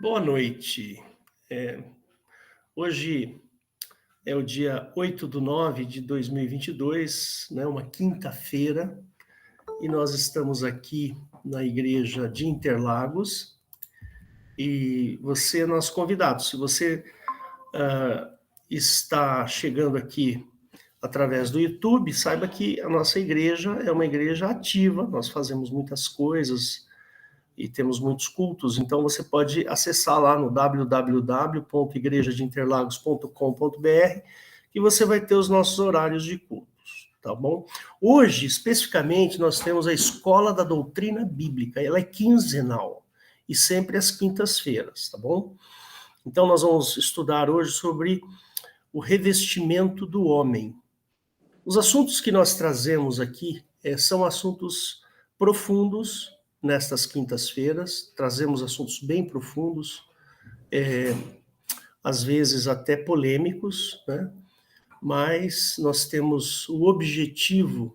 Boa noite. Hoje é o dia 8/9/2022, né, uma quinta-feira, e nós estamos aqui na igreja de Interlagos, e você é nosso convidado. Se você está chegando aqui através do YouTube, saiba que a nossa igreja é uma igreja ativa, nós fazemos muitas coisas e temos muitos cultos, então você pode acessar lá no www.igrejadeinterlagos.com.br que você vai ter os nossos horários de cultos, tá bom? Hoje, especificamente, nós temos a Escola da Doutrina Bíblica, ela é quinzenal e sempre às quintas-feiras, tá bom? Então nós vamos estudar hoje sobre o revestimento do homem. Os assuntos que nós trazemos aqui são assuntos profundos. Nestas quintas-feiras, trazemos assuntos bem profundos, às vezes até polêmicos, né? Mas nós temos o objetivo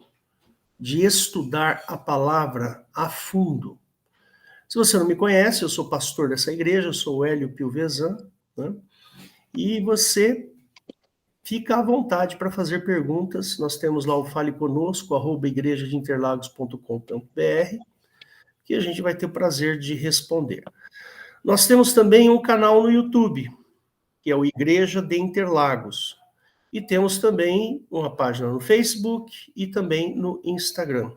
de estudar a palavra a fundo. Se você não me conhece, eu sou pastor dessa igreja, eu sou o Hélio Pilvezan, né? E você fica à vontade para fazer perguntas. Nós temos lá o Fale Conosco, @igrejadeinterlagos.com.br, que a gente vai ter o prazer de responder. Nós temos também um canal no YouTube, que é o Igreja de Interlagos. E temos também uma página no Facebook e também no Instagram.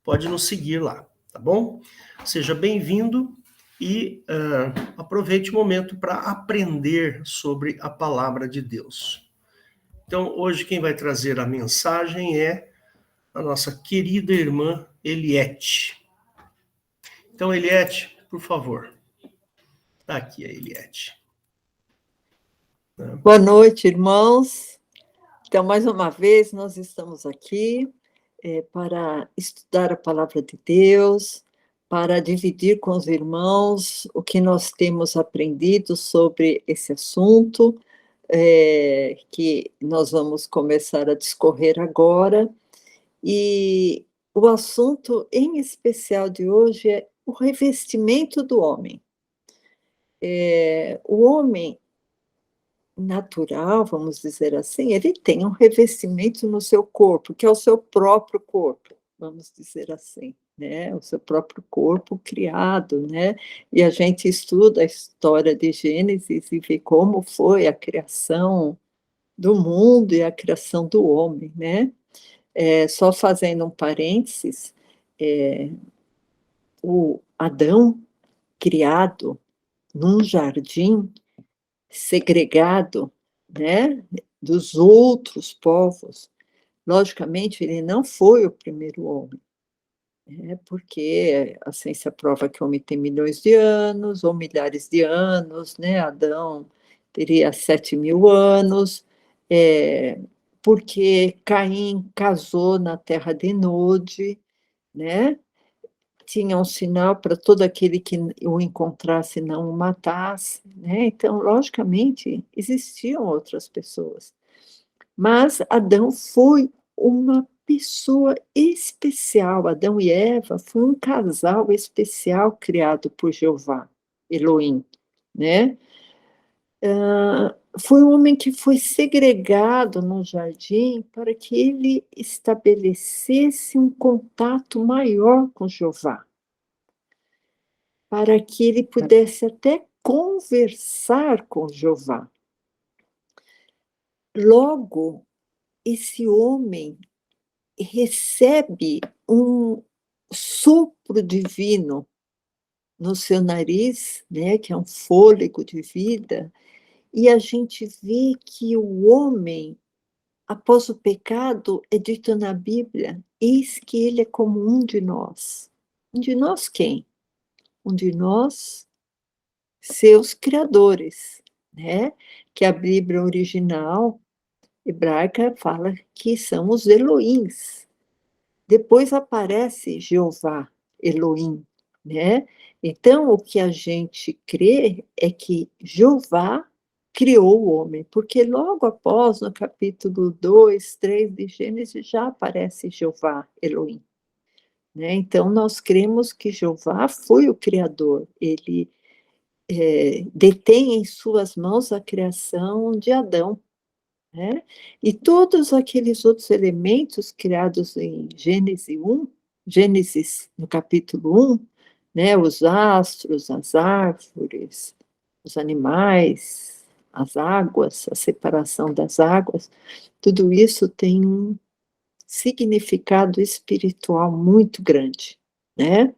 Pode nos seguir lá, tá bom? Seja bem-vindo e aproveite o momento para aprender sobre a palavra de Deus. Então, hoje quem vai trazer a mensagem é a nossa querida irmã Eliette. Então, Eliette, por favor. Está aqui a Eliette. Boa noite, irmãos. Então, mais uma vez, nós estamos aqui para estudar a palavra de Deus, para dividir com os irmãos o que nós temos aprendido sobre esse assunto, que nós vamos começar a discorrer agora. E o assunto em especial de hoje é o revestimento do homem. O homem natural, vamos dizer assim, ele tem um revestimento no seu corpo, que é o seu próprio corpo, vamos dizer assim, né? O seu próprio corpo criado, né? E a gente estuda a história de Gênesis e vê como foi a criação do mundo e a criação do homem, né? Só fazendo um parênteses, o Adão, criado num jardim, segregado, né, dos outros povos, logicamente ele não foi o primeiro homem, né, porque a ciência prova que o homem tem milhões de anos ou milhares de anos, né, Adão teria 7.000 anos, porque Caim casou na terra de Nod, né, tinha um sinal para todo aquele que o encontrasse não o matasse, né? Então, logicamente, existiam outras pessoas. Mas Adão foi uma pessoa especial. Adão e Eva foi um casal especial criado por Jeová, Elohim, né? Foi um homem que foi segregado no jardim para que ele estabelecesse um contato maior com Jeová, para que ele pudesse até conversar com Jeová. Logo, esse homem recebe um sopro divino no seu nariz, né, que é um fôlego de vida, e a gente vê que o homem, após o pecado, é dito na Bíblia, eis que ele é como um de nós. Um de nós quem? Um de nós, seus criadores, né? Que a Bíblia original hebraica fala que são os Elohims. Depois aparece Jeová, Elohim, né? Então, o que a gente crê é que Jeová criou o homem, porque logo após, no capítulo 2, 3 de Gênesis, já aparece Jeová, Elohim, né? Então, nós cremos que Jeová foi o Criador, ele detém em suas mãos a criação de Adão, né? E todos aqueles outros elementos criados em Gênesis, no capítulo 1, né? Os astros, as árvores, os animais, as águas, a separação das águas, tudo isso tem um significado espiritual muito grande, né?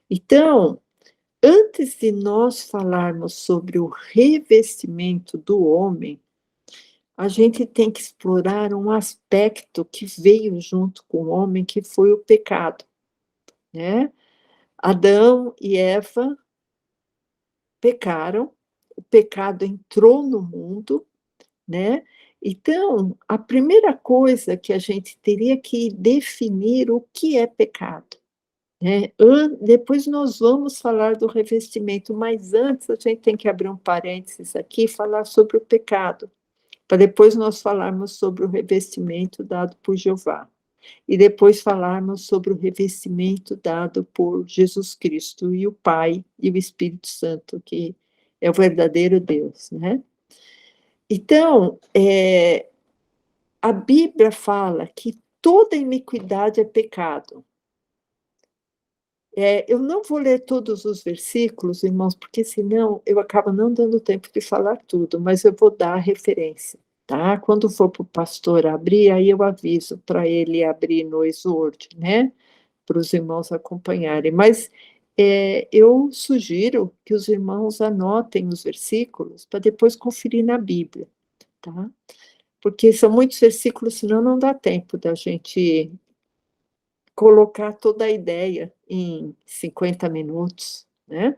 Então, antes de nós falarmos sobre o revestimento do homem, a gente tem que explorar um aspecto que veio junto com o homem, que foi o pecado, né? Adão e Eva pecaram, o pecado entrou no mundo, né? Então, a primeira coisa que a gente teria que definir o que é pecado, né? Depois nós vamos falar do revestimento, mas antes a gente tem que abrir um parênteses aqui e falar sobre o pecado, para depois nós falarmos sobre o revestimento dado por Jeová, e depois falarmos sobre o revestimento dado por Jesus Cristo e o Pai e o Espírito Santo, que é o verdadeiro Deus, né? Então, a Bíblia fala que toda iniquidade é pecado. Eu não vou ler todos os versículos, irmãos, porque senão eu acabo não dando tempo de falar tudo, mas eu vou dar a referência, tá? Quando for para o pastor abrir, aí eu aviso para ele abrir no Exordio, né? Para os irmãos acompanharem. Mas eu sugiro que os irmãos anotem os versículos para depois conferir na Bíblia, tá? Porque são muitos versículos, senão não dá tempo da gente colocar toda a ideia em 50 minutos, né?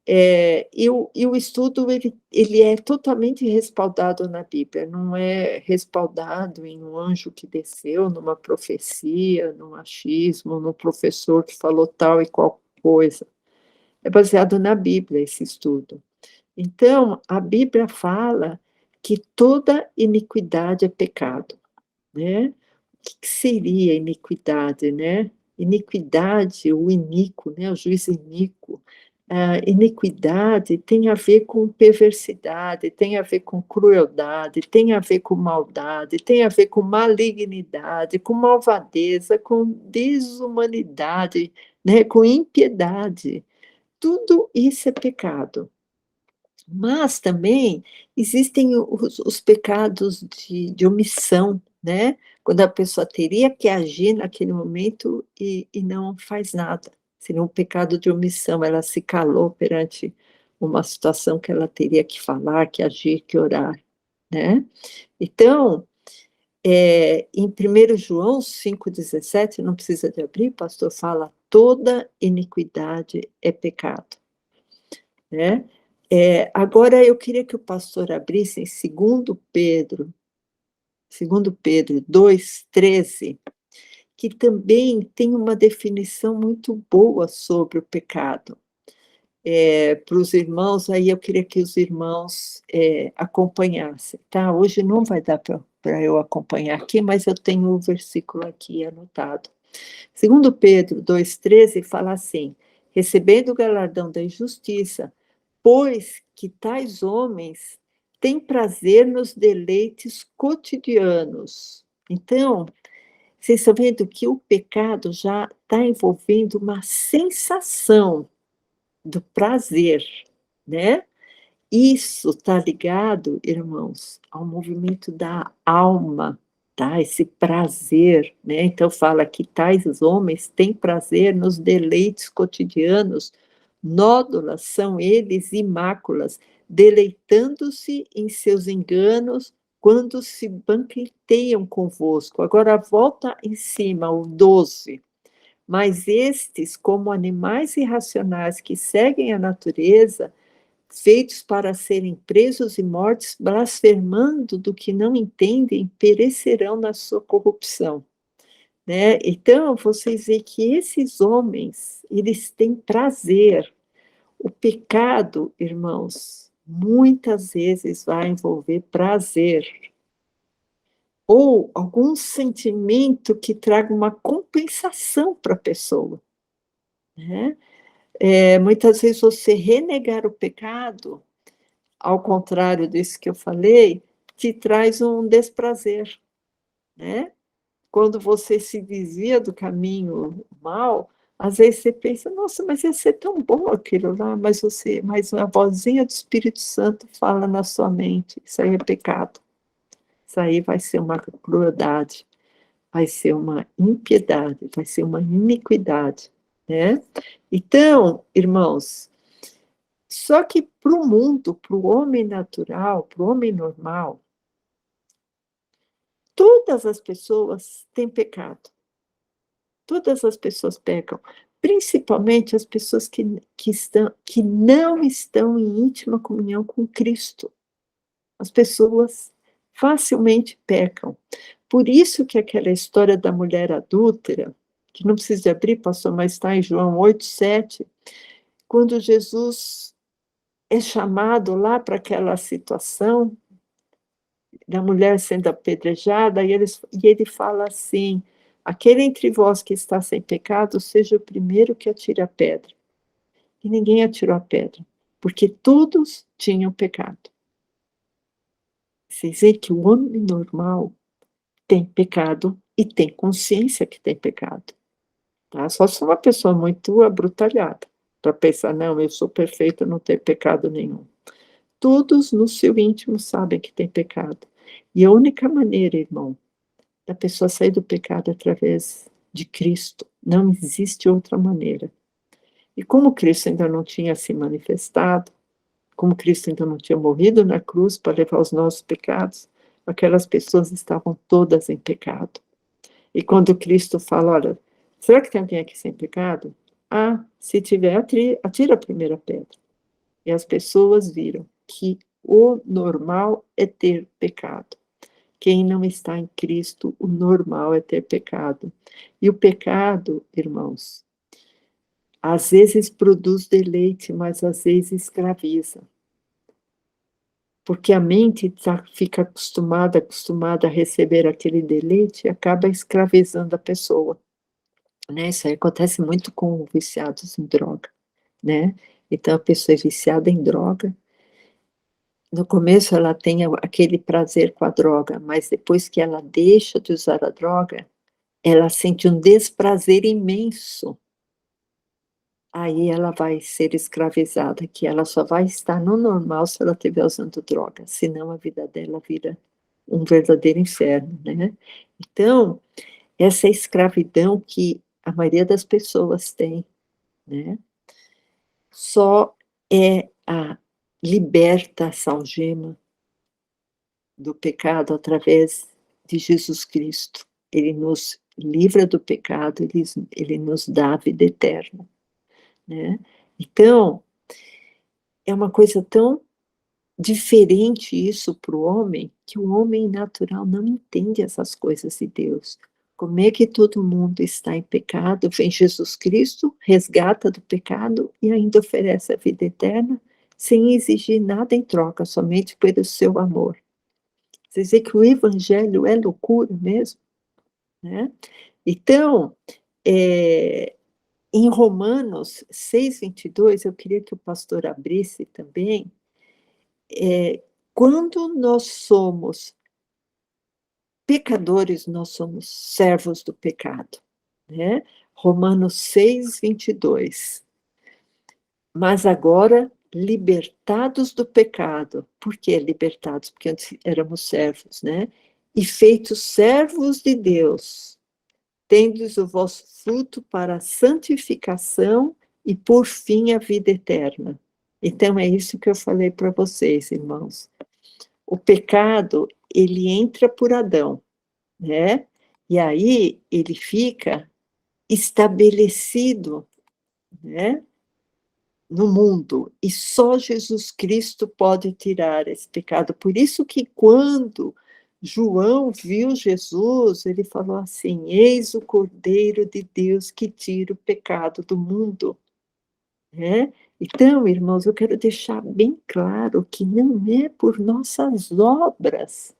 E o estudo ele é totalmente respaldado na Bíblia, não é respaldado em um anjo que desceu, numa profecia, num achismo, num professor que falou tal e qual coisa. É baseado na Bíblia esse estudo. Então, a Bíblia fala que toda iniquidade é pecado, né? O que seria iniquidade, né? Iniquidade, o iníquo, né? O juiz iníquo. A iniquidade tem a ver com perversidade, tem a ver com crueldade, tem a ver com maldade, tem a ver com malignidade, com malvadeza, com desumanidade, né? Com impiedade. Tudo isso é pecado. Mas também existem os pecados de omissão, né? Quando a pessoa teria que agir naquele momento e não faz nada. Seria um pecado de omissão, ela se calou perante uma situação que ela teria que falar, que agir, que orar, né? Então, em 1 João 5,17, não precisa de abrir, o pastor fala, toda iniquidade é pecado, né? Agora eu queria que o pastor abrisse em 2 Pedro 2,13, que também tem uma definição muito boa sobre o pecado. Para os irmãos, aí eu queria que os irmãos acompanhassem, tá? Hoje não vai dar para eu acompanhar aqui, mas eu tenho o versículo aqui anotado. 2 Pedro 2,13 fala assim, recebendo o galardão da injustiça, pois que tais homens têm prazer nos deleites cotidianos. Então, vocês estão vendo que o pecado já está envolvendo uma sensação do prazer, né? Isso está ligado, irmãos, ao movimento da alma, tá? Esse prazer, né? Então fala que tais homens têm prazer nos deleites cotidianos, nódolas são eles e máculas, deleitando-se em seus enganos quando se banqueteiam convosco. Agora volta em cima, o 12. Mas estes, como animais irracionais que seguem a natureza, feitos para serem presos e mortos, blasfemando do que não entendem, perecerão na sua corrupção. Né? Então, vocês veem que esses homens, eles têm prazer. O pecado, irmãos, muitas vezes vai envolver prazer, ou algum sentimento que traga uma compensação para a pessoa, né? Muitas vezes você renegar o pecado, ao contrário disso que eu falei, te traz um desprazer, né? Quando você se desvia do caminho mal, às vezes você pensa, nossa, mas ia ser tão bom aquilo lá, mas uma vozinha do Espírito Santo fala na sua mente, isso aí é pecado, isso aí vai ser uma crueldade, vai ser uma impiedade, vai ser uma iniquidade, né? Então, irmãos, só que para o mundo, para o homem natural, para o homem normal, todas as pessoas têm pecado. Todas as pessoas pecam, principalmente as pessoas que não estão em íntima comunhão com Cristo. As pessoas facilmente pecam. Por isso que aquela história da mulher adúltera, que não precisa abrir, pastor, mas está em João 8:7, quando Jesus é chamado lá para aquela situação da mulher sendo apedrejada, e ele fala assim: aquele entre vós que está sem pecado, seja o primeiro que atire a pedra. E ninguém atirou a pedra, porque todos tinham pecado. Vocês veem que o homem normal tem pecado e tem consciência que tem pecado. Tá? Só se uma pessoa muito abrutalhada, para pensar, não, eu sou perfeito, não tenho pecado nenhum. Todos no seu íntimo sabem que tem pecado. E a única maneira, irmão, da pessoa sair do pecado através de Cristo. Não existe outra maneira. E como Cristo ainda não tinha se manifestado, como Cristo ainda não tinha morrido na cruz para levar os nossos pecados, aquelas pessoas estavam todas em pecado. E quando Cristo fala, olha, será que tem alguém aqui sem pecado? Ah, se tiver, atira a primeira pedra. E as pessoas viram que o normal é ter pecado. Quem não está em Cristo, o normal é ter pecado. E o pecado, irmãos, às vezes produz deleite, mas às vezes escraviza. Porque a mente fica acostumada a receber aquele deleite e acaba escravizando a pessoa. Né? Isso aí acontece muito com viciados em droga. Né? Então, a pessoa é viciada em droga. No começo, ela tem aquele prazer com a droga, mas depois que ela deixa de usar a droga, ela sente um desprazer imenso. Aí ela vai ser escravizada, que ela só vai estar no normal se ela estiver usando droga, senão a vida dela vira um verdadeiro inferno, né? Então, essa escravidão que a maioria das pessoas tem, né? Só é a liberta essa algema do pecado através de Jesus Cristo. Ele nos livra do pecado, ele nos dá a vida eterna, né? Então, é uma coisa tão diferente isso para o homem, que o homem natural não entende essas coisas de Deus. Como é que todo mundo está em pecado, vem Jesus Cristo, resgata do pecado e ainda oferece a vida eterna, sem exigir nada em troca, somente pelo seu amor. Vocês veem que o evangelho é loucura mesmo, né? Então, em Romanos 6:22, eu queria que o pastor abrisse também, quando nós somos pecadores, nós somos servos do pecado, né? Romanos 6:22. Mas agora, libertados do pecado. Por que libertados? Porque antes éramos servos, né? E feitos servos de Deus, tendes o vosso fruto para a santificação e, por fim, a vida eterna. Então, é isso que eu falei para vocês, irmãos. O pecado, ele entra por Adão, né? E aí ele fica estabelecido, né, no mundo. E só Jesus Cristo pode tirar esse pecado. Por isso que quando João viu Jesus, ele falou assim: eis o Cordeiro de Deus que tira o pecado do mundo. Né? Então, irmãos, eu quero deixar bem claro que não é por nossas obras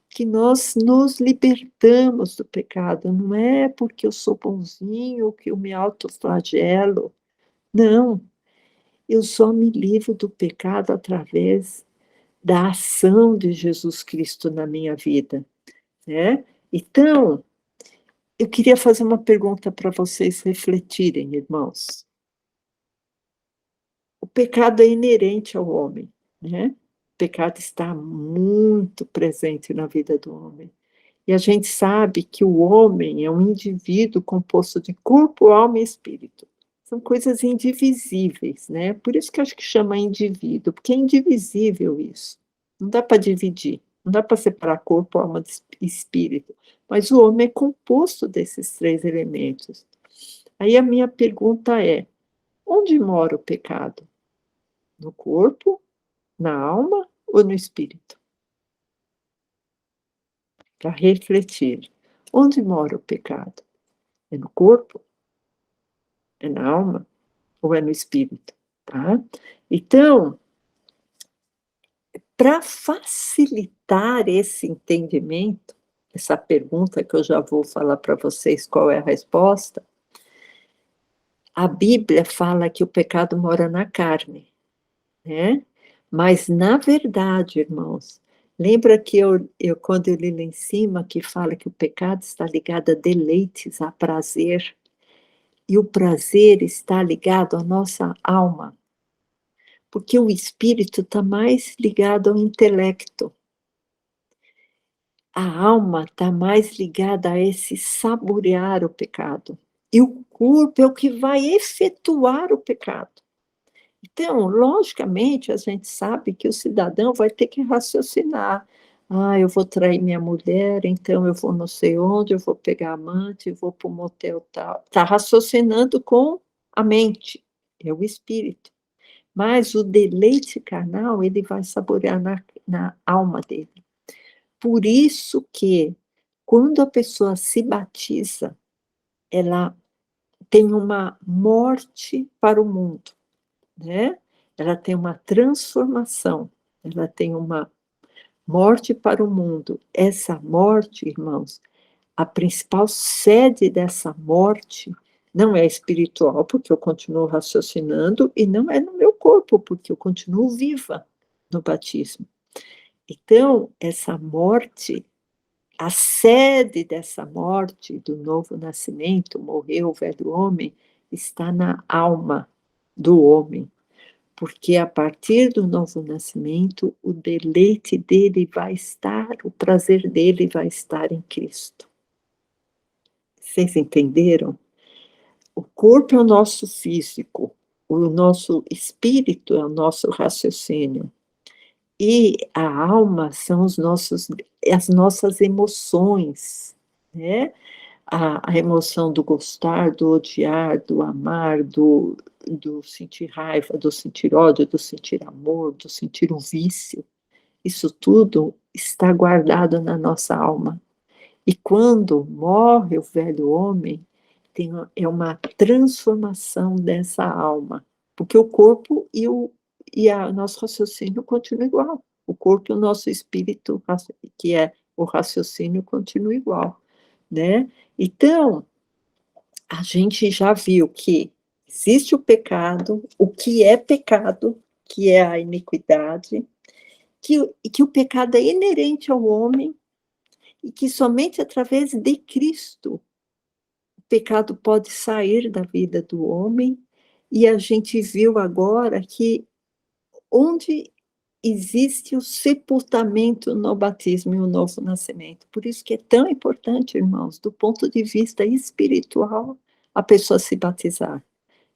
que nós nos libertamos do pecado, não é porque eu sou bonzinho que eu me autoflagelo, Não, eu só me livro do pecado através da ação de Jesus Cristo na minha vida, né? Então, eu queria fazer uma pergunta para vocês refletirem, irmãos. O pecado é inerente ao homem, né? O pecado está muito presente na vida do homem. E a gente sabe que o homem é um indivíduo composto de corpo, alma e espírito. São coisas indivisíveis, né? Por isso que eu acho que chama indivíduo, porque é indivisível isso. Não dá para dividir, não dá para separar corpo, alma e espírito. Mas o homem é composto desses três elementos. Aí a minha pergunta é: onde mora o pecado? No corpo, na alma ou no espírito? Para refletir. Onde mora o pecado? É no corpo? É na alma? Ou é no espírito? Tá? Então, para facilitar esse entendimento, essa pergunta que eu já vou falar para vocês qual é a resposta, a Bíblia fala que o pecado mora na carne, né? Mas, na verdade, irmãos, lembra que quando eu li lá em cima, que fala que o pecado está ligado a deleites, a prazer, e o prazer está ligado à nossa alma, porque o espírito está mais ligado ao intelecto. A alma está mais ligada a esse saborear o pecado. E o corpo é o que vai efetuar o pecado. Então, logicamente, a gente sabe que o cidadão vai ter que raciocinar. Ah, eu vou trair minha mulher, então eu vou não sei onde, eu vou pegar amante, eu vou para o motel tal. Está raciocinando com a mente, é o espírito. Mas o deleite carnal, ele vai saborear na alma dele. Por isso que, quando a pessoa se batiza, ela tem uma morte para o mundo, né? Ela tem uma transformação, ela tem uma morte para o mundo. Essa morte, irmãos, a principal sede dessa morte não é espiritual, porque eu continuo raciocinando, e não é no meu corpo, porque eu continuo viva no batismo. Então, essa morte, a sede dessa morte, do novo nascimento, morreu o velho homem, está na alma do homem, porque a partir do novo nascimento, o deleite dele vai estar, o prazer dele vai estar em Cristo. Vocês entenderam? O corpo é o nosso físico, o nosso espírito é o nosso raciocínio. E a alma são as nossas emoções, né? A emoção do gostar, do odiar, do amar, do sentir raiva, do sentir ódio, do sentir amor, do sentir um vício. Isso tudo está guardado na nossa alma. E quando morre o velho homem, é uma transformação dessa alma, porque o corpo e o nosso raciocínio continuam igual. O corpo e o nosso espírito, que é o raciocínio, continua igual, né? Então, a gente já viu que existe o pecado, o pecado, que é a iniquidade, que o pecado é inerente ao homem e que somente através de Cristo o pecado pode sair da vida do homem. E a gente viu agora que onde existe o sepultamento no batismo e o novo nascimento. Por isso que é tão importante, irmãos, do ponto de vista espiritual, a pessoa se batizar.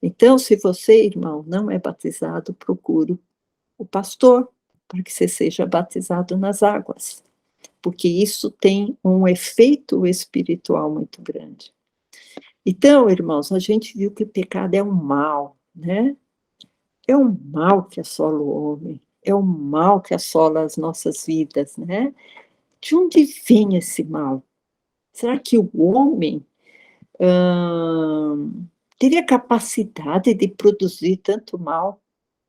Então, se você, irmão, não é batizado, procure o pastor para que você seja batizado nas águas, porque isso tem um efeito espiritual muito grande. Então, irmãos, a gente viu que o pecado é um mal, né? É um mal que assola o homem, é um mal que assola as nossas vidas, né? De onde vem esse mal? Será que o homem teria capacidade de produzir tanto mal,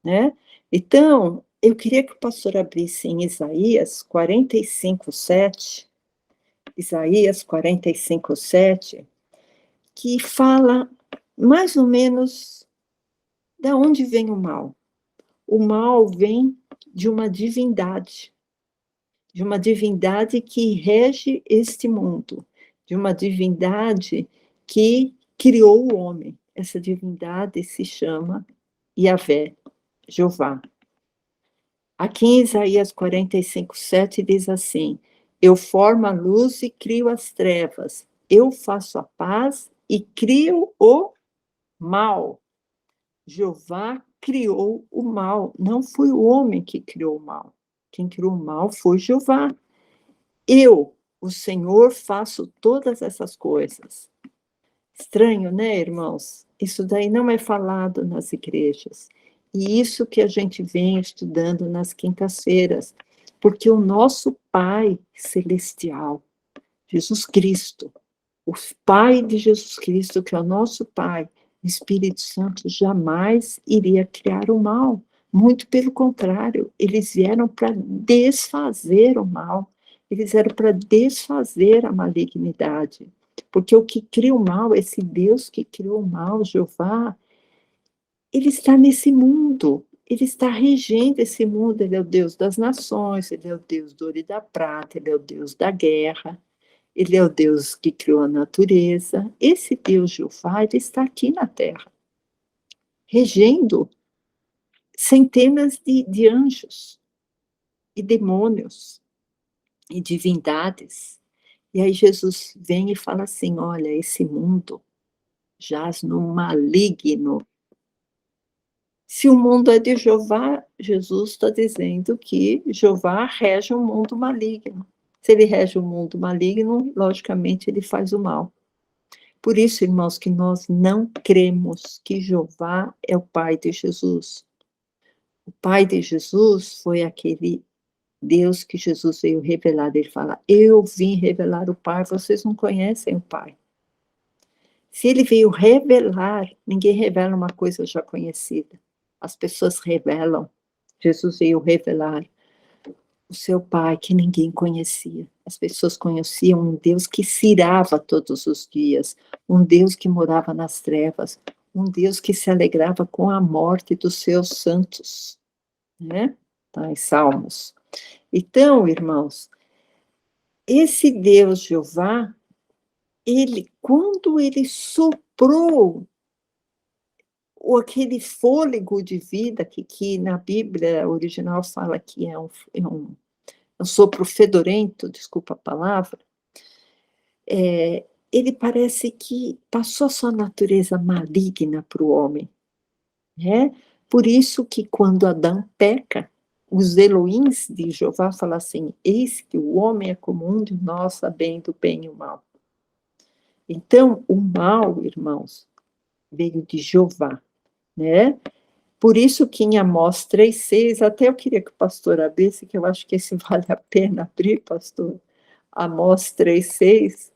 né? Então, eu queria que o pastor abrisse em Isaías 45:7, Isaías 45:7, que fala mais ou menos Da onde vem o mal? O mal vem de uma divindade que rege este mundo, de uma divindade que criou o homem. Essa divindade se chama Yahvé, Jeová. Aqui em Isaías 45:7 diz assim: eu formo a luz e crio as trevas, eu faço a paz e crio o mal. Jeová criou o mal, não foi o homem que criou o mal. Quem criou o mal foi Jeová. Eu, o Senhor, faço todas essas coisas. Estranho, né, irmãos? Isso daí não é falado nas igrejas. E isso que a gente vem estudando nas quintas-feiras, porque o nosso Pai Celestial, Jesus Cristo, o Pai de Jesus Cristo, que é o nosso Pai, o Espírito Santo, jamais iria criar o mal. Muito pelo contrário, eles vieram para desfazer o mal, eles vieram para desfazer a malignidade. Porque o que cria o mal, esse Deus que criou o mal, Jeová, ele está nesse mundo, ele está regendo esse mundo, ele é o Deus das nações, ele é o Deus do ouro e da prata, ele é o Deus da guerra, ele é o Deus que criou a natureza. Esse Deus Jeová, ele está aqui na Terra, regendo centenas de anjos e demônios e divindades. E aí Jesus vem e fala assim: olha, esse mundo jaz no maligno. Se o mundo é de Jeová, Jesus está dizendo que Jeová rege o mundo maligno. Se ele rege o mundo maligno, logicamente ele faz o mal. Por isso, irmãos, que nós não cremos que Jeová é o pai de Jesus. O pai de Jesus foi aquele Deus que Jesus veio revelar. Ele fala: eu vim revelar o Pai, vocês não conhecem o Pai. Se ele veio revelar, ninguém revela uma coisa já conhecida. As pessoas revelam. Jesus veio revelar o seu Pai que ninguém conhecia. As pessoas conheciam um Deus que cirava todos os dias, um Deus que morava nas trevas, um Deus que se alegrava com a morte dos seus santos, né? Tá em Salmos. Então, irmãos, esse Deus Jeová, ele, quando ele soprou aquele fôlego de vida que na Bíblia original fala que é um sopro fedorento, desculpa a palavra, ele parece que passou a sua natureza maligna para o homem, né? Por isso que quando Adão peca, os Elohims de Jeová falam assim: eis que o homem é como um de nós, sabendo o bem e o mal. Então, o mal, irmãos, veio de Jeová, né? Por isso que em Amós 3:6, até eu queria que o pastor abrisse, que eu acho que esse vale a pena abrir, pastor. Amós 3:6,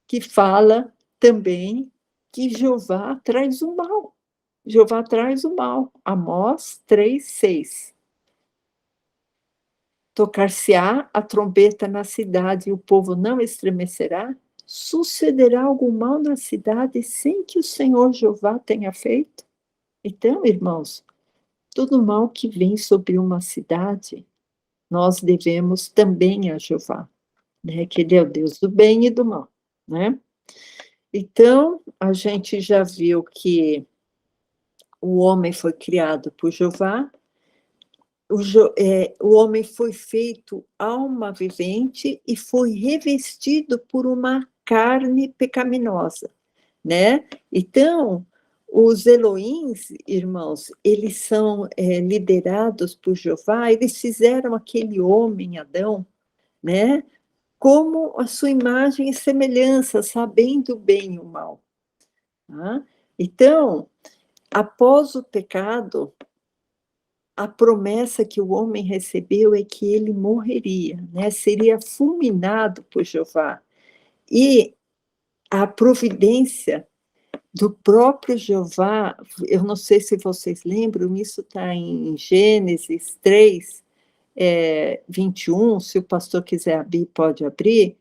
que fala também que Jeová traz o mal. Jeová traz o mal. Amós 3:6. Tocar-se-á a trombeta na cidade e o povo não estremecerá? Sucederá algum mal na cidade sem que o Senhor Jeová tenha feito? Então, irmãos, todo mal que vem sobre uma cidade, nós devemos também a Jeová, né? Que ele é o Deus do bem e do mal, né? Então, a gente já viu que o homem foi criado por Jeová, o homem foi feito alma vivente e foi revestido por uma carne pecaminosa, né? Então, os Elohims, irmãos, eles são liderados por Jeová, eles fizeram aquele homem, Adão, né? Como a sua imagem e semelhança, sabendo o bem e o mal. Tá? Então, após o pecado, a promessa que o homem recebeu é que ele morreria, né? Seria fulminado por Jeová. E a providência do próprio Jeová, eu não sei se vocês lembram, isso está em Gênesis 3, 21, se o pastor quiser abrir, pode abrir,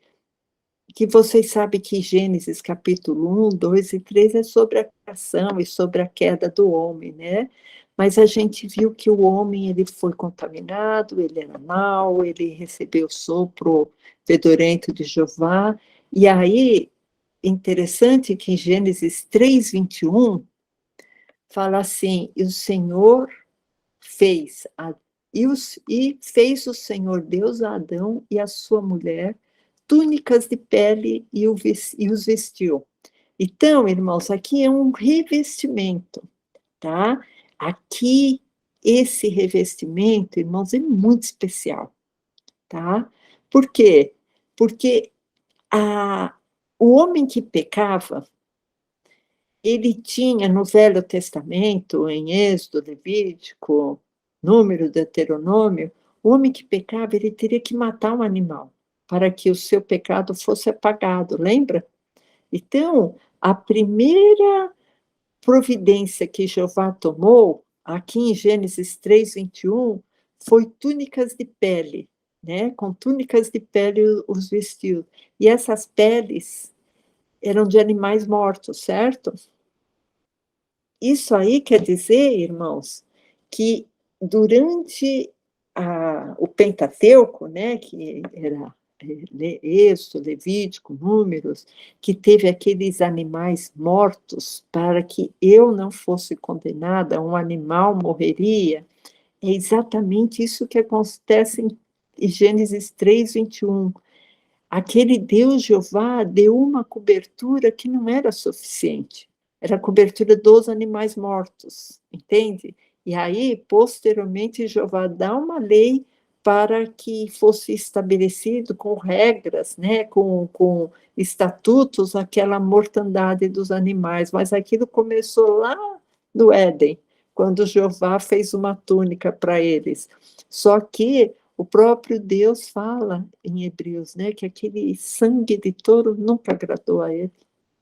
que vocês sabem que Gênesis capítulo 1, 2 e 3 é sobre a criação e sobre a queda do homem, né? Mas a gente viu que o homem ele foi contaminado, ele era mau, ele recebeu o sopro fedorento de Jeová, e aí, interessante que em Gênesis 3, 21, fala assim, e o Senhor fez, e fez o Senhor Deus a Adão e a sua mulher túnicas de pele e os vestiu. Então, irmãos, aqui é um revestimento, tá? Aqui, esse revestimento, irmãos, é muito especial, tá? Por quê? Porque o homem que pecava, ele tinha no Velho Testamento, em Êxodo, Levítico, Número, Deuteronômio, o homem que pecava, ele teria que matar um animal para que o seu pecado fosse apagado, lembra? Então, a primeira providência que Jeová tomou, aqui em Gênesis 3, 21, foi túnicas de pele, né? Com túnicas de pele os vestiu. E essas peles eram de animais mortos, certo? Isso aí quer dizer, irmãos, que durante o Pentateuco, né, que era Êxodo, Levítico, Números, que teve aqueles animais mortos para que eu não fosse condenada, um animal morreria, é exatamente isso que acontece em Gênesis 3, 21. Aquele Deus Jeová deu uma cobertura que não era suficiente, era a cobertura dos animais mortos, entende? E aí, posteriormente, Jeová dá uma lei para que fosse estabelecido com regras, né, com estatutos, aquela mortandade dos animais, mas aquilo começou lá no Éden, quando Jeová fez uma túnica para eles. Só que o próprio Deus fala em Hebreus, né, que aquele sangue de touro nunca agradou a ele.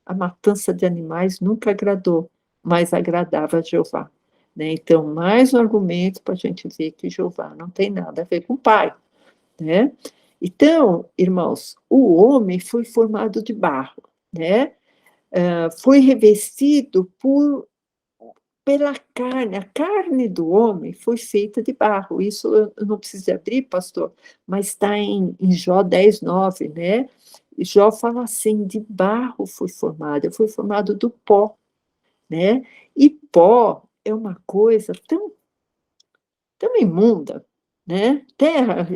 A matança de animais nunca agradou, mas agradava a Jeová. Né? Então, mais um argumento para a gente ver que Jeová não tem nada a ver com o Pai. Né? Então, irmãos, o homem foi formado de barro, né? Foi revestido pela carne, a carne do homem foi feita de barro. Isso eu não preciso abrir, pastor, mas está em Jó 10, 9, né? Jó fala assim: de barro fui formado, eu fui formado do pó, né? E pó é uma coisa tão imunda, né? Terra,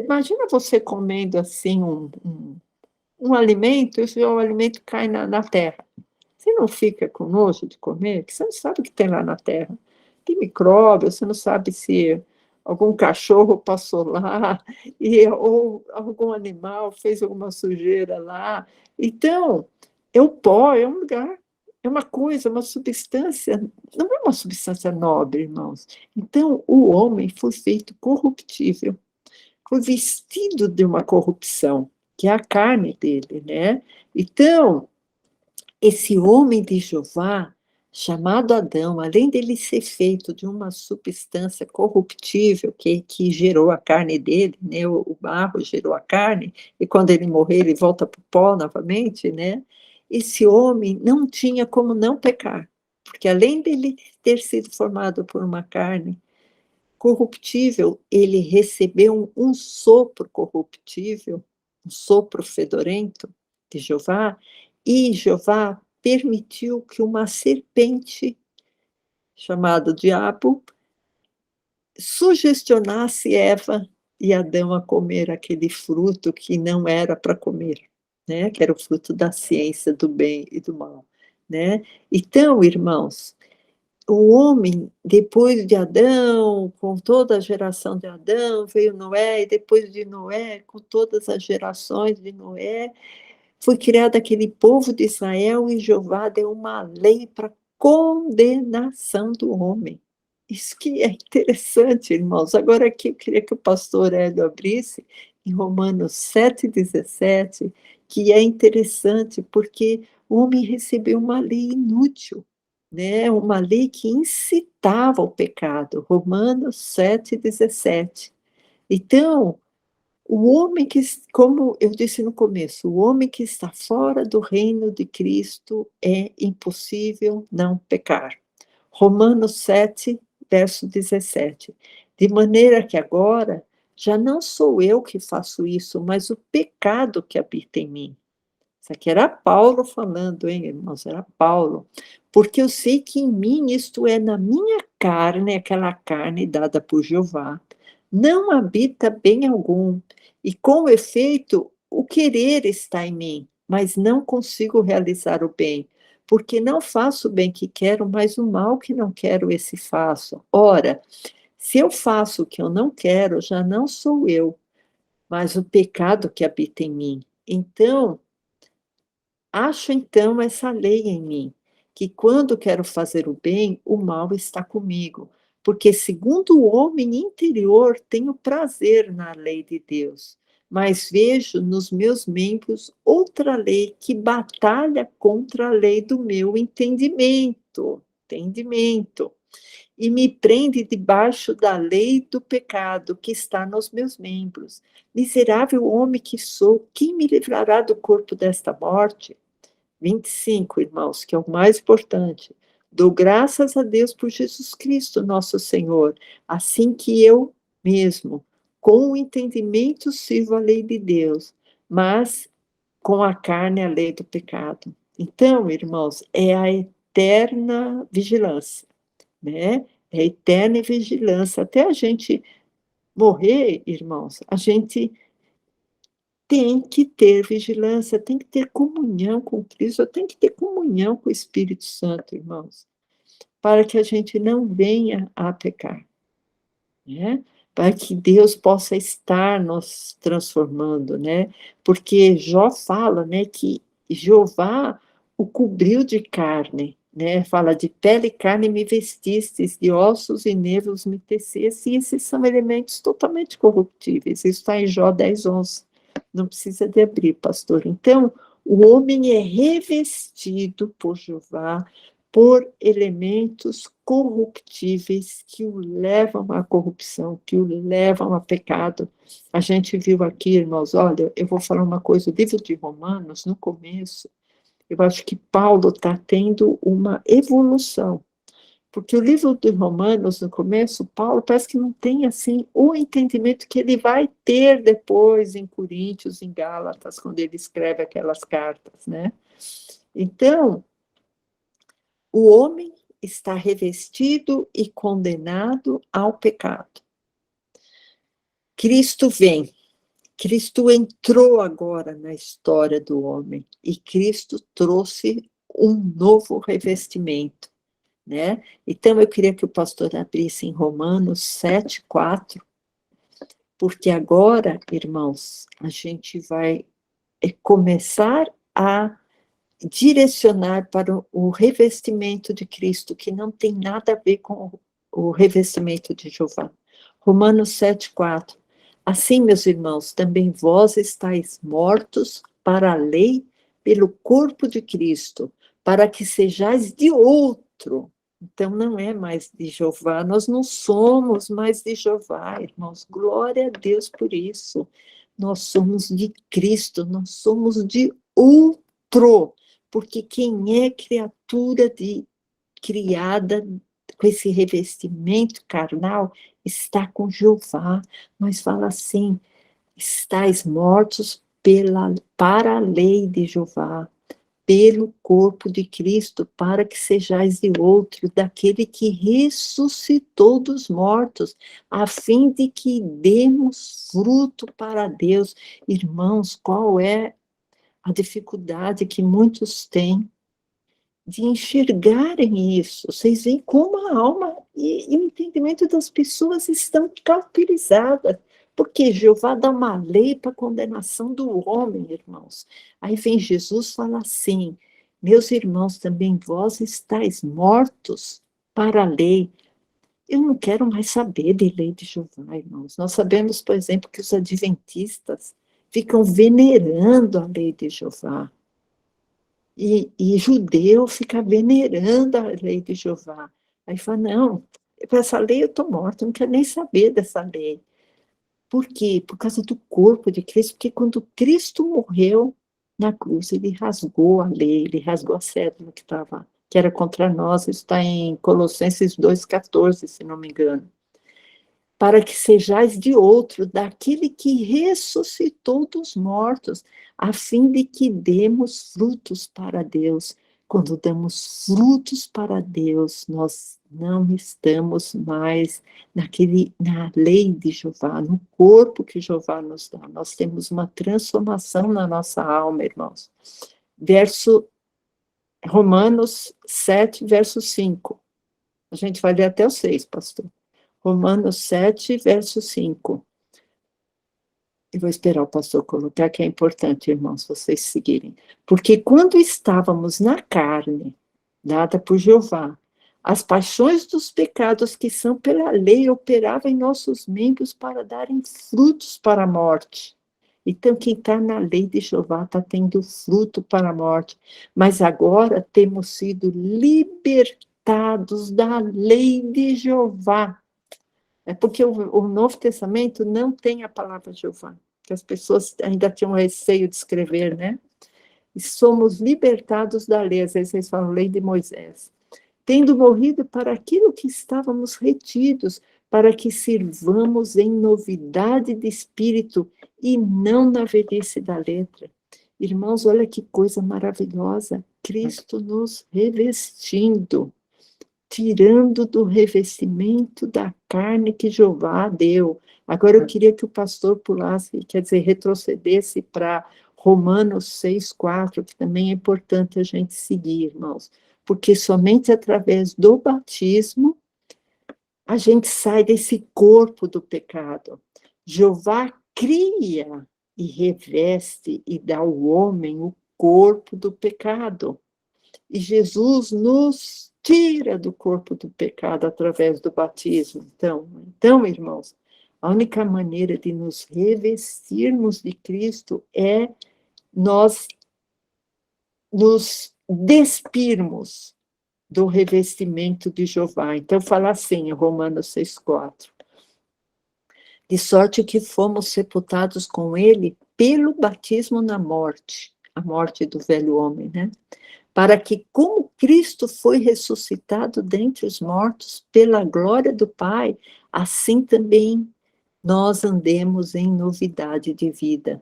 imagina você comendo assim um alimento, e o alimento cai na terra. Você não fica com nojo de comer? Você não sabe o que tem lá na terra. Tem micróbios, você não sabe se algum cachorro passou lá, ou algum animal fez alguma sujeira lá. Então, é o pó, é um lugar, é uma coisa, uma substância, não é uma substância nobre, irmãos. Então, o homem foi feito corruptível, foi vestido de uma corrupção, que é a carne dele, né? Então, esse homem de Jeová, chamado Adão, além dele ser feito de uma substância corruptível que gerou a carne dele, né? O barro gerou a carne, e quando ele morrer, ele volta para o pó novamente, né? Esse homem não tinha como não pecar, porque além dele ter sido formado por uma carne corruptível, ele recebeu um sopro corruptível, um sopro fedorento de Jeová, e Jeová permitiu que uma serpente, chamada Diabo, sugestionasse Eva e Adão a comer aquele fruto que não era para comer, né? Que era o fruto da ciência do bem e do mal, né? Então, irmãos, o homem, depois de Adão, com toda a geração de Adão, veio Noé, e depois de Noé, com todas as gerações de Noé, foi criado aquele povo de Israel, e Jeová deu uma lei para condenação do homem. Isso que é interessante, irmãos. Agora aqui eu queria que o pastor Hélio abrisse em Romanos 7,17, que é interessante, porque o homem recebeu uma lei inútil, né? Uma lei que incitava o pecado. Romanos 7,17. Então, O homem que, como eu disse no começo, o homem que está fora do reino de Cristo é impossível não pecar. Romanos 7, verso 17. De maneira que agora já não sou eu que faço isso, mas o pecado que habita em mim. Isso aqui era Paulo falando, hein, irmãos? Era Paulo. Porque eu sei que em mim, isto é, na minha carne, aquela carne dada por Jeová, não habita bem algum. E com efeito, o querer está em mim, mas não consigo realizar o bem. Porque não faço o bem que quero, mas o mal que não quero, esse faço. Ora, se eu faço o que eu não quero, já não sou eu, mas o pecado que habita em mim. Então, acho então essa lei em mim, que quando quero fazer o bem, o mal está comigo, porque segundo o homem interior tenho prazer na lei de Deus, mas vejo nos meus membros outra lei que batalha contra a lei do meu entendimento, e me prende debaixo da lei do pecado que está nos meus membros. Miserável homem que sou, quem me livrará do corpo desta morte? 25, irmãos, que é o mais importante. Dou graças a Deus por Jesus Cristo, nosso Senhor, assim que eu mesmo, com o entendimento, sirvo a lei de Deus, mas com a carne a lei do pecado. Então, irmãos, é a eterna vigilância, né? É a eterna vigilância. Até a gente morrer, irmãos, a gente tem que ter vigilância, tem que ter comunhão com Cristo, tem que ter comunhão com o Espírito Santo, irmãos, para que a gente não venha a pecar, né? Para que Deus possa estar nos transformando, né? Porque Jó fala, né, que Jeová o cobriu de carne, né? Fala de pele e carne me vestistes, de ossos e nervos me teceste, e esses são elementos totalmente corruptíveis. Isso está em Jó 10:11. Não precisa de abrir, pastor. Então, o homem é revestido por Jeová, por elementos corruptíveis que o levam à corrupção, que o levam a pecado. A gente viu aqui, irmãos, olha, eu vou falar uma coisa, o livro de Romanos, no começo, eu acho que Paulo está tendo uma evolução, porque o livro de Romanos, no começo, Paulo parece que não tem, assim, o entendimento que ele vai ter depois em Coríntios, em Gálatas, quando ele escreve aquelas cartas, né? Então, o homem está revestido e condenado ao pecado. Cristo vem, Cristo entrou agora na história do homem e Cristo trouxe um novo revestimento, né? Então eu queria que o pastor abrisse em Romanos 7:4, porque agora, irmãos, a gente vai começar a direcionar para o revestimento de Cristo, que não tem nada a ver com o revestimento de Jeová. Romanos 7:4. Assim, meus irmãos, também vós estáis mortos para a lei pelo corpo de Cristo, para que sejais de outro. Então, não é mais de Jeová, nós não somos mais de Jeová, irmãos. Glória a Deus por isso. Nós somos de Cristo, nós somos de outro, porque quem é criatura criada com esse revestimento carnal está com Jeová, mas fala assim: estáis mortos para a lei de Jeová, pelo corpo de Cristo, para que sejais de outro, daquele que ressuscitou dos mortos, a fim de que demos fruto para Deus. Irmãos, qual é a dificuldade que muitos têm de enxergarem isso? Vocês veem como a alma e o entendimento das pessoas estão cauterizadas, porque Jeová dá uma lei para a condenação do homem, irmãos. Aí vem Jesus e fala assim: meus irmãos, também vós estáis mortos para a lei. Eu não quero mais saber de lei de Jeová, irmãos. Nós sabemos, por exemplo, que os adventistas ficam venerando a lei de Jeová. E judeu fica venerando a lei de Jeová. Aí fala, não, para essa lei eu estou morto, não quero nem saber dessa lei. Por quê? Por causa do corpo de Cristo, porque quando Cristo morreu na cruz, ele rasgou a lei, ele rasgou a cédula que era contra nós, isso está em Colossenses 2,14, se não me engano. Para que sejais de outro, daquele que ressuscitou dos mortos, a fim de que demos frutos para Deus. Quando damos frutos para Deus, nós não estamos mais na lei de Jeová, no corpo que Jeová nos dá. Nós temos uma transformação na nossa alma, irmãos. Romanos 7, verso 5. A gente vai ler até o 6, pastor. Romanos 7, verso 5. Eu vou esperar o pastor colocar, que é importante, irmãos, vocês seguirem. Porque quando estávamos na carne, dada por Jeová, as paixões dos pecados que são pela lei operavam em nossos membros para darem frutos para a morte. Então, quem está na lei de Jeová está tendo fruto para a morte. Mas agora temos sido libertados da lei de Jeová. É porque o Novo Testamento não tem a palavra Jeová, que as pessoas ainda tinham receio de escrever, né? E somos libertados da lei, às vezes vocês falam lei de Moisés. Tendo morrido para aquilo que estávamos retidos, para que sirvamos em novidade de espírito e não na velhice da letra. Irmãos, olha que coisa maravilhosa, Cristo nos revestindo, tirando do revestimento da carne que Jeová deu. Agora eu queria que o pastor pulasse, quer dizer, retrocedesse para Romanos 6,4, que também é importante a gente seguir, irmãos, porque somente através do batismo a gente sai desse corpo do pecado. Jeová cria e reveste e dá ao homem o corpo do pecado. E Jesus nos tira do corpo do pecado através do batismo. Então, irmãos, a única maneira de nos revestirmos de Cristo é nós nos despirmos do revestimento de Jeová. Então, fala assim, em Romanos 6,4. De sorte que fomos sepultados com ele pelo batismo na morte, a morte do velho homem, né? Para que, como Cristo foi ressuscitado dentre os mortos pela glória do Pai, assim também nós andemos em novidade de vida.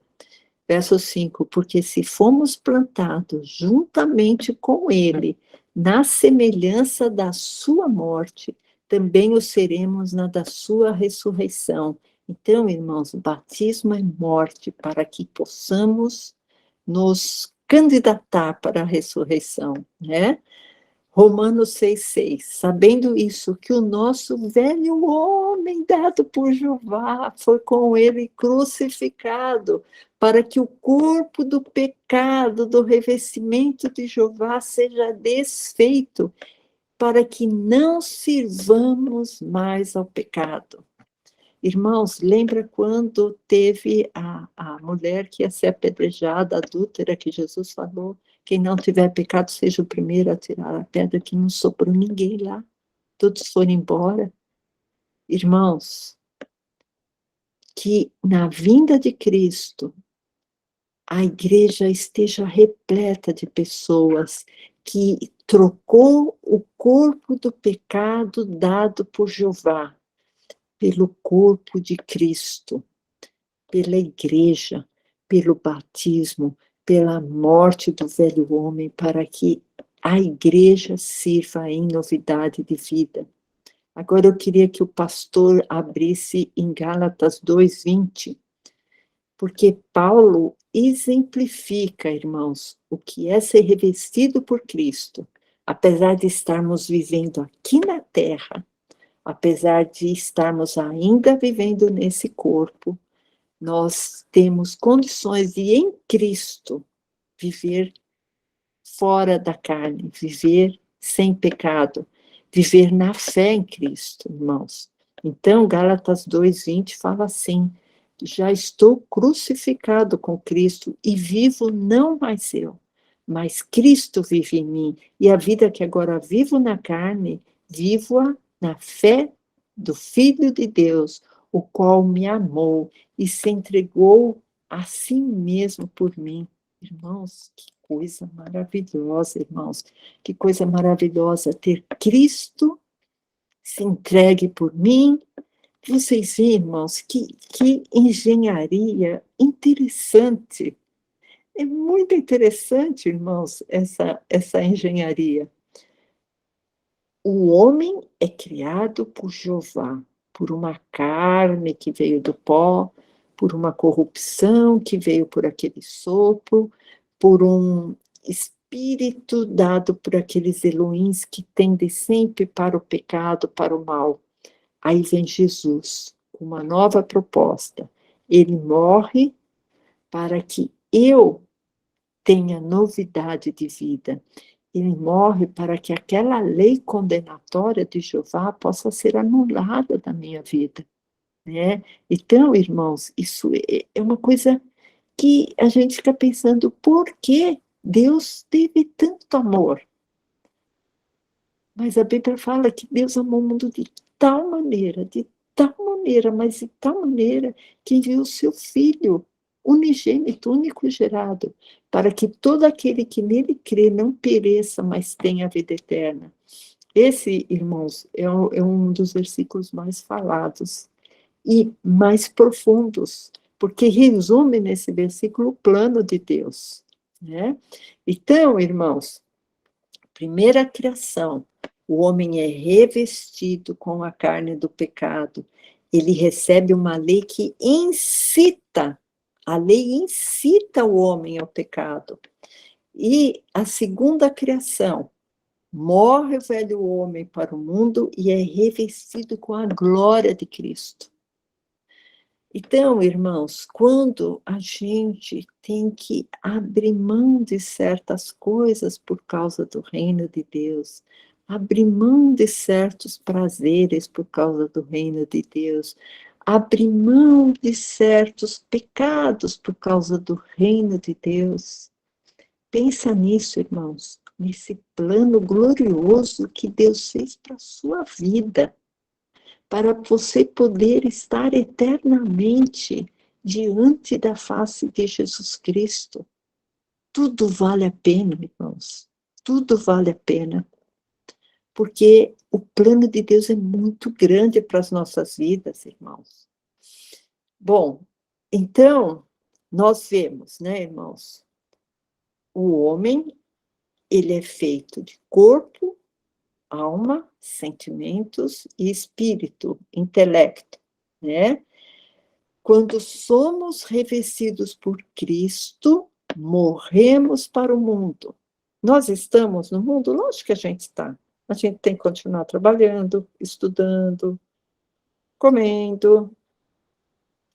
Verso 5, porque se fomos plantados juntamente com ele, na semelhança da sua morte, também o seremos na da sua ressurreição. Então, irmãos, o batismo é morte para que possamos nos candidatar para a ressurreição, né? Romanos 6,6, sabendo isso, que o nosso velho homem dado por Jeová foi com ele crucificado, para que o corpo do pecado, do revestimento de Jeová seja desfeito, para que não sirvamos mais ao pecado. Irmãos, lembra quando teve a mulher que ia ser apedrejada, a adúltera, que Jesus falou, quem não tiver pecado seja o primeiro a tirar a pedra, que não sobrou ninguém lá, todos foram embora. Irmãos, que na vinda de Cristo, a igreja esteja repleta de pessoas que trocou o corpo do pecado dado por Jeová pelo corpo de Cristo, pela igreja, pelo batismo, pela morte do velho homem, para que a igreja sirva em novidade de vida. Agora eu queria que o pastor abrisse em Gálatas 2:20, porque Paulo exemplifica, irmãos, o que é ser revestido por Cristo, apesar de estarmos vivendo aqui na terra, apesar de estarmos ainda vivendo nesse corpo, nós temos condições de, em Cristo, viver fora da carne, viver sem pecado, viver na fé em Cristo, irmãos. Então, Gálatas 2:20 fala assim, já estou crucificado com Cristo e vivo não mais eu, mas Cristo vive em mim, e a vida que agora vivo na carne, vivo-a na fé do Filho de Deus, o qual me amou e se entregou a si mesmo por mim. Irmãos, que coisa maravilhosa, irmãos. Que coisa maravilhosa ter Cristo se entregue por mim. Vocês veem, irmãos, que engenharia interessante. É muito interessante, irmãos, essa engenharia. O homem é criado por Jeová, por uma carne que veio do pó, por uma corrupção que veio por aquele sopro, por um espírito dado por aqueles Elohims que tendem sempre para o pecado, para o mal. Aí vem Jesus, com uma nova proposta. Ele morre para que eu tenha novidade de vida. Ele morre para que aquela lei condenatória de Jeová possa ser anulada da minha vida, né? Então, irmãos, isso é uma coisa que a gente fica pensando, por que Deus teve tanto amor? Mas a Bíblia fala que Deus amou o mundo de tal maneira, mas de tal maneira que enviou o seu Filho, unigênito, único gerado, para que todo aquele que nele crê não pereça, mas tenha a vida eterna. Esse, irmãos, é um dos versículos mais falados e mais profundos, porque resume nesse versículo o plano de Deus, né? Então, irmãos, primeira criação, o homem é revestido com a carne do pecado. Ele recebe uma lei que incita, a lei incita o homem ao pecado. E a segunda criação, morre o velho homem para o mundo e é revestido com a glória de Cristo. Então, irmãos, quando a gente tem que abrir mão de certas coisas por causa do reino de Deus, abrir mão de certos prazeres por causa do reino de Deus, abrir mão de certos pecados por causa do reino de Deus, pensa nisso, irmãos, nesse plano glorioso que Deus fez para a sua vida, para você poder estar eternamente diante da face de Jesus Cristo. Tudo vale a pena, irmãos. Tudo vale a pena. Porque o plano de Deus é muito grande para as nossas vidas, irmãos. Bom, então, nós vemos, né, irmãos? O homem, ele é feito de corpo, alma, sentimentos e espírito, intelecto, né? Quando somos revestidos por Cristo, morremos para o mundo. Nós estamos no mundo? Lógico que a gente está. A gente tem que continuar trabalhando, estudando, comendo,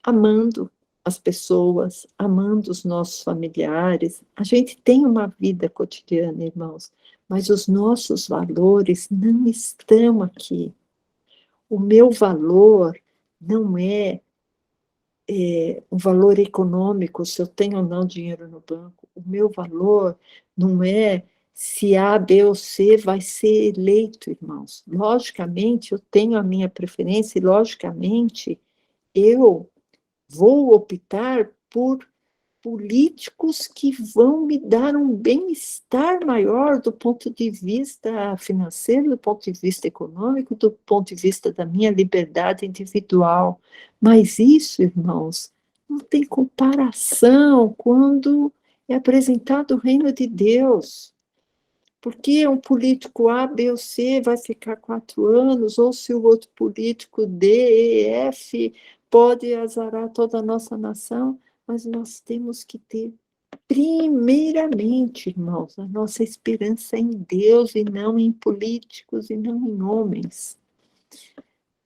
amando as pessoas, amando os nossos familiares. A gente tem uma vida cotidiana, irmãos, mas os nossos valores não estão aqui. O meu valor não é um valor econômico, se eu tenho ou não dinheiro no banco. O meu valor não é se A, B ou C vai ser eleito, irmãos. Logicamente, eu tenho a minha preferência e, logicamente, eu vou optar por políticos que vão me dar um bem-estar maior do ponto de vista financeiro, do ponto de vista econômico, do ponto de vista da minha liberdade individual. Mas isso, irmãos, não tem comparação quando é apresentado o reino de Deus. Porque um político A, B ou C vai ficar 4 anos, ou se o outro político D, E, F pode azarar toda a nossa nação, mas nós temos que ter, primeiramente, irmãos, a nossa esperança em Deus e não em políticos e não em homens.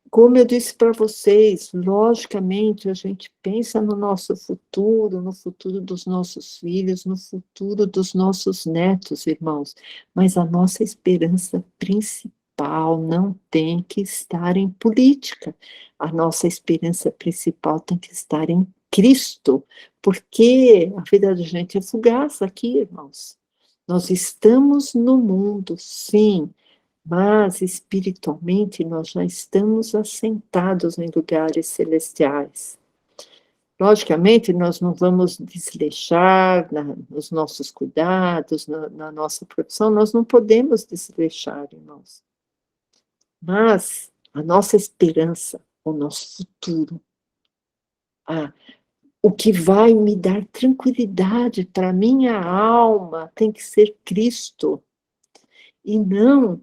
Como eu disse para vocês, logicamente a gente pensa no nosso futuro, no futuro dos nossos filhos, no futuro dos nossos netos, irmãos, mas a nossa esperança principal não tem que estar em política. A nossa esperança principal tem que estar em Cristo, porque a vida da gente é fugaz aqui, irmãos. Nós estamos no mundo, sim, mas espiritualmente nós já estamos assentados em lugares celestiais. Logicamente, nós não vamos desleixar nos nossos cuidados, na nossa profissão, nós não podemos desleixar, irmãos. Mas a nossa esperança, o nosso futuro, o que vai me dar tranquilidade para a minha alma tem que ser Cristo, e não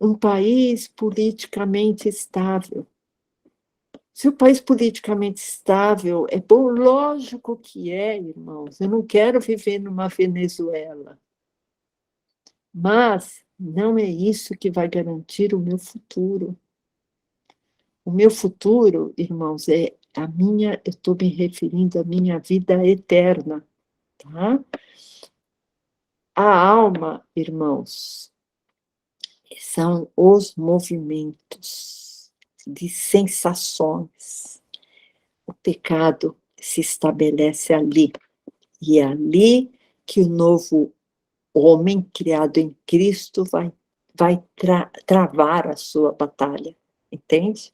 um país politicamente estável. Se o país politicamente estável é bom, lógico que é, irmãos. Eu não quero viver numa Venezuela. Mas não é isso que vai garantir o meu futuro. O meu futuro, irmãos, é a minha, eu estou me referindo à minha vida eterna, tá? A alma, irmãos, são os movimentos de sensações. O pecado se estabelece ali. E é ali que o novo homem criado em Cristo vai travar a sua batalha. Entende?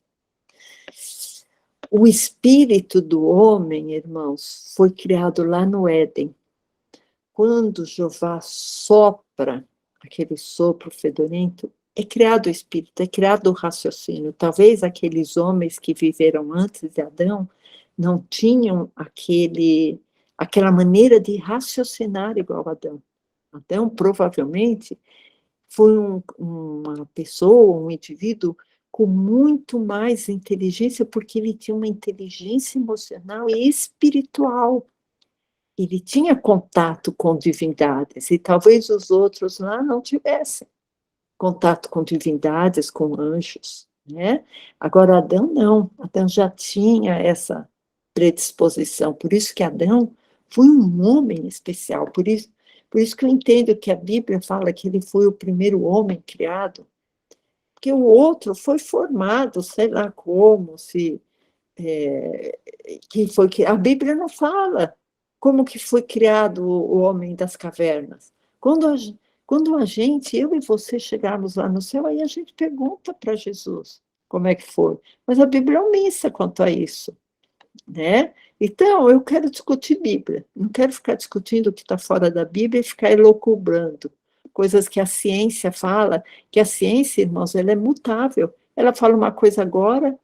O espírito do homem, irmãos, foi criado lá no Éden. Quando Jeová sopra aquele sopro fedorento, é criado o espírito, é criado o raciocínio. Talvez aqueles homens que viveram antes de Adão não tinham aquela maneira de raciocinar igual a Adão. Adão provavelmente foi uma pessoa, um indivíduo com muito mais inteligência, porque ele tinha uma inteligência emocional e espiritual. Ele tinha contato com divindades, e talvez os outros lá não tivessem contato com divindades, com anjos, né? Agora, Adão não, Adão já tinha essa predisposição, por isso que Adão foi um homem especial, por isso que eu entendo que a Bíblia fala que ele foi o primeiro homem criado, porque o outro foi formado, sei lá como, que foi que a Bíblia não fala como que foi criado o homem das cavernas. Quando a gente, eu e você, chegarmos lá no céu, aí a gente pergunta para Jesus como é que foi. Mas a Bíblia é omissa quanto a isso, né? Então, eu quero discutir Bíblia, não quero ficar discutindo o que está fora da Bíblia e ficar elucubrando coisas que a ciência fala, que a ciência, irmãos, ela é mutável. Ela fala uma coisa agora,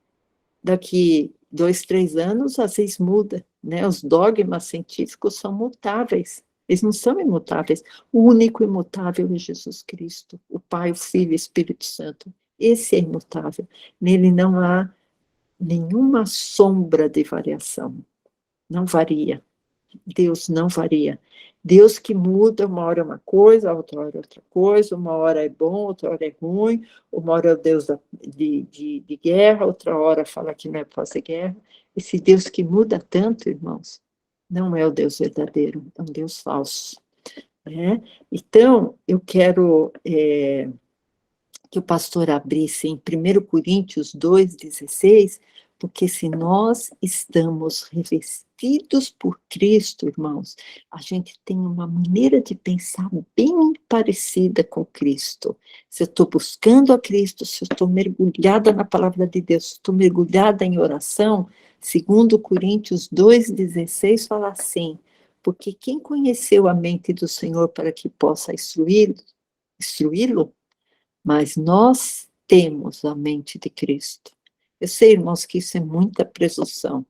daqui 2, 3 anos, às vezes muda, né? Os dogmas científicos são mutáveis, eles não são imutáveis. O único imutável é Jesus Cristo, o Pai, o Filho e o Espírito Santo. Esse é imutável. Nele não há nenhuma sombra de variação. Não varia. Deus não varia. Deus que muda, uma hora é uma coisa, outra hora é outra coisa, uma hora é bom, outra hora é ruim, uma hora é o Deus de guerra, outra hora fala que não é para fazer guerra. Esse Deus que muda tanto, irmãos, não é o Deus verdadeiro, é um Deus falso. Né? Então, eu quero que o pastor abrisse em 1 Coríntios 2,16, porque se nós estamos revestidos por Cristo, irmãos, a gente tem uma maneira de pensar bem parecida com Cristo. Se eu estou buscando a Cristo, se eu estou mergulhada na palavra de Deus, se estou mergulhada em oração, 2 Coríntios 2,16 fala assim, porque quem conheceu a mente do Senhor para que possa instruí-lo? Mas nós temos a mente de Cristo. Eu sei, irmãos, que isso é muita presunção.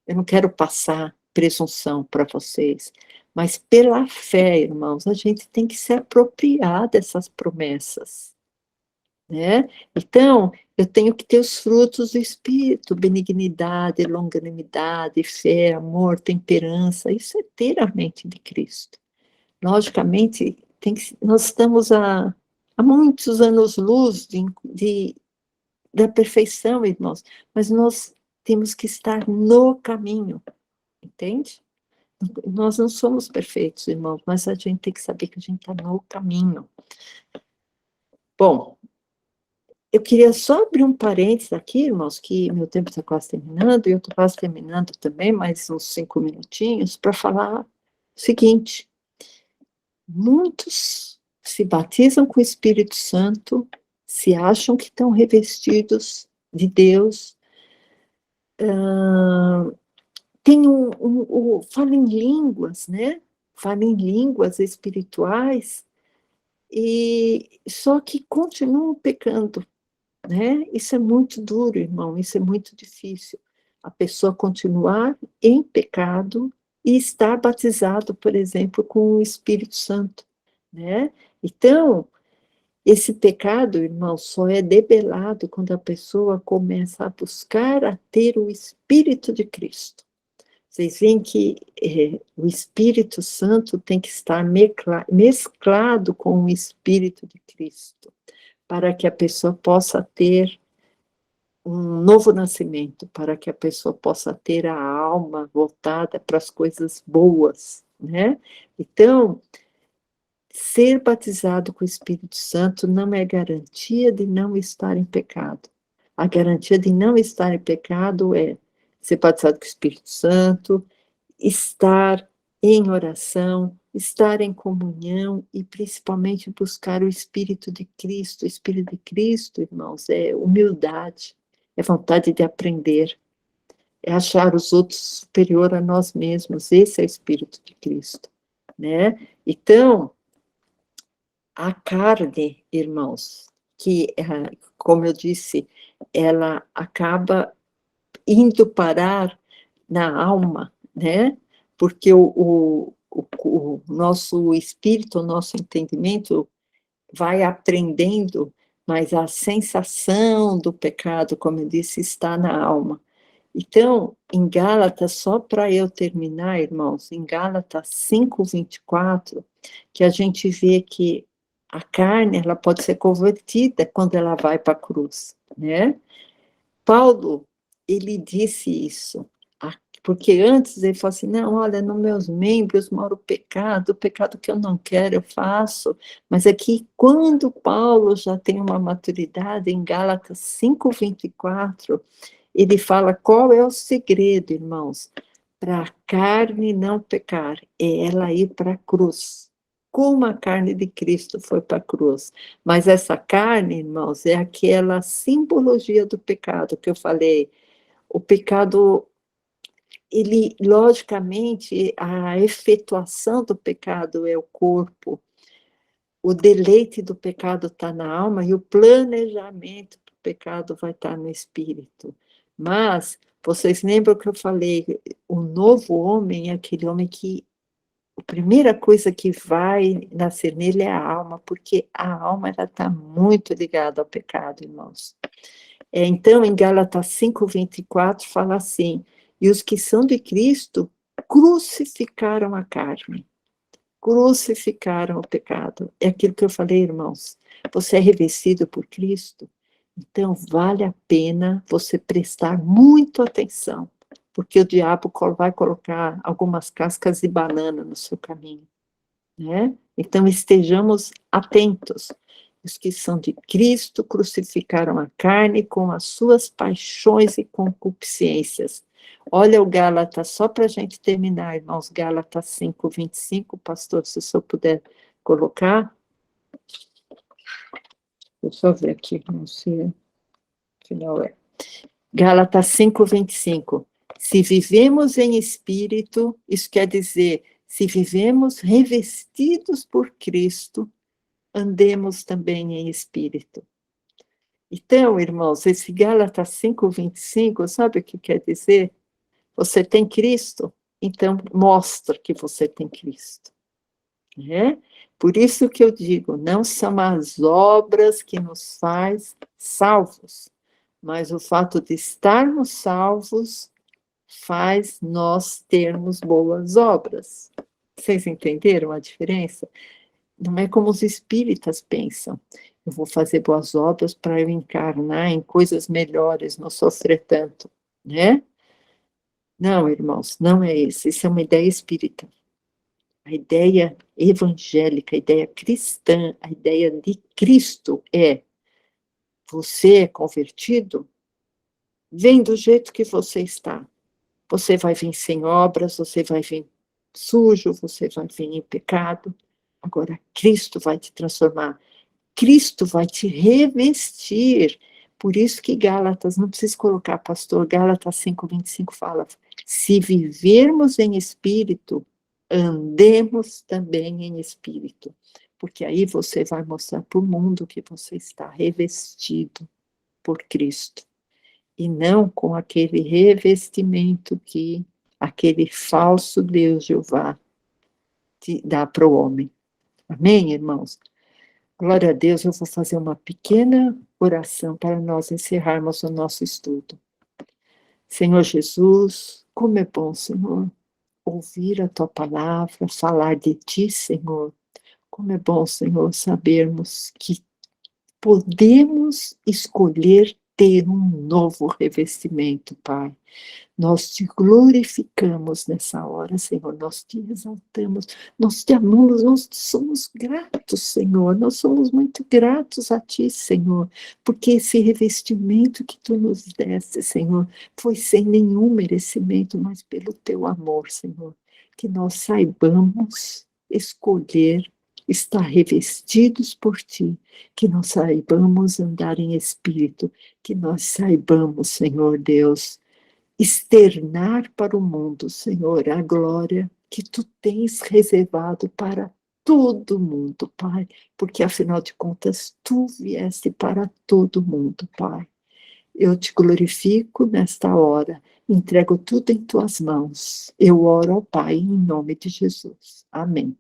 Eu não quero passar presunção para vocês, mas pela fé, irmãos, a gente tem que se apropriar dessas promessas, né? Então, eu tenho que ter os frutos do Espírito, benignidade, longanimidade, fé, amor, temperança, isso é ter a mente de Cristo. Logicamente, nós estamos há muitos anos-luz da perfeição, irmãos, mas nós temos que estar no caminho, entende? Nós não somos perfeitos, irmãos, mas a gente tem que saber que a gente está no caminho. Bom, eu queria só abrir um parênteses aqui, irmãos, que meu tempo está quase terminando, e eu estou quase terminando também, mais uns 5 minutinhos, para falar o seguinte: muitos se batizam com o Espírito Santo, se acham que estão revestidos de Deus, tem fala em línguas, né? Fala em línguas espirituais, e só que continuam pecando, né? Isso é muito duro, irmão, isso é muito difícil. A pessoa continuar em pecado e estar batizado, por exemplo, com o Espírito Santo, né? Então, esse pecado, irmão, só é debelado quando a pessoa começa a buscar a ter o Espírito de Cristo. Vocês veem que o Espírito Santo tem que estar mesclado com o Espírito de Cristo, para que a pessoa possa ter um novo nascimento, para que a pessoa possa ter a alma voltada para as coisas boas, né? Então, ser batizado com o Espírito Santo não é garantia de não estar em pecado. A garantia de não estar em pecado é ser batizado com o Espírito Santo, estar em oração, estar em comunhão e principalmente buscar o Espírito de Cristo. O Espírito de Cristo, irmãos, é humildade, é vontade de aprender, é achar os outros superior a nós mesmos. Esse é o Espírito de Cristo, né? Então, a carne, irmãos, que, como eu disse, ela acaba indo parar na alma, né? Porque o nosso espírito, o nosso entendimento vai aprendendo, mas a sensação do pecado, como eu disse, está na alma. Então, em Gálatas, só para eu terminar, irmãos, em Gálatas 5:24, que a gente vê que a carne, ela pode ser convertida quando ela vai para a cruz, né? Paulo, ele disse isso, porque antes ele falou assim, não, olha, nos meus membros mora o pecado que eu não quero eu faço, mas é que quando Paulo já tem uma maturidade, em Gálatas 5:24, ele fala qual é o segredo, irmãos, para a carne não pecar, é ela ir para a cruz, como a carne de Cristo foi para a cruz. Mas essa carne, irmãos, é aquela simbologia do pecado que eu falei. O pecado, ele, logicamente, a efetuação do pecado é o corpo, o deleite do pecado está na alma e o planejamento do pecado vai estar no espírito. Mas, vocês lembram que eu falei, o novo homem é aquele homem que a primeira coisa que vai nascer nele é a alma, porque a alma está muito ligada ao pecado, irmãos. Então, em Gálatas 5:24, fala assim, e os que são de Cristo crucificaram a carne, crucificaram o pecado. É aquilo que eu falei, irmãos, você é revestido por Cristo, então vale a pena você prestar muito atenção, porque o diabo vai colocar algumas cascas de banana no seu caminho, né? Então estejamos atentos. Os que são de Cristo crucificaram a carne com as suas paixões e concupiscências. Olha o Gálatas, só para a gente terminar, irmãos, Gálatas 5:25, pastor, se o senhor puder colocar. Deixa eu ver aqui, não sei, final é. Gálatas 5:25. Se vivemos em espírito, isso quer dizer, se vivemos revestidos por Cristo, andemos também em espírito. Então, irmãos, esse Gálatas 5:25, sabe o que quer dizer? Você tem Cristo, então mostra que você tem Cristo, né? Por isso que eu digo, não são as obras que nos faz salvos, mas o fato de estarmos salvos faz nós termos boas obras. Vocês entenderam a diferença? Não é como os espíritas pensam. Eu vou fazer boas obras para eu encarnar em coisas melhores, não sofrer tanto, né? Não, irmãos, não é isso. Isso é uma ideia espírita. A ideia evangélica, a ideia cristã, a ideia de Cristo é: você é convertido, vem do jeito que você está. Você vai vir sem obras, você vai vir sujo, você vai vir em pecado, Agora, Cristo vai te transformar. Cristo vai te revestir. Por isso que Gálatas, não precisa colocar, pastor, Gálatas 5:25 fala, se vivermos em espírito, andemos também em espírito. Porque aí você vai mostrar para o mundo que você está revestido por Cristo. E não com aquele revestimento que aquele falso Deus Jeová te dá para o homem. Amém, irmãos? Glória a Deus, eu vou fazer uma pequena oração para nós encerrarmos o nosso estudo. Senhor Jesus, como é bom, Senhor, ouvir a Tua palavra, falar de Ti, Senhor. Como é bom, Senhor, sabermos que podemos escolher ter um novo revestimento, Pai. Nós te glorificamos nessa hora, Senhor, nós te exaltamos, nós te amamos, nós somos gratos, Senhor, nós somos muito gratos a Ti, Senhor, porque esse revestimento que Tu nos deste, Senhor, foi sem nenhum merecimento, mas pelo Teu amor, Senhor, que nós saibamos escolher estar revestidos por Ti, que nós saibamos andar em espírito, que nós saibamos, Senhor Deus, externar para o mundo, Senhor, a glória que Tu tens reservado para todo mundo, Pai, porque afinal de contas Tu vieste para todo mundo, Pai. Eu te glorifico nesta hora, entrego tudo em Tuas mãos. Eu oro ao Pai em nome de Jesus. Amém.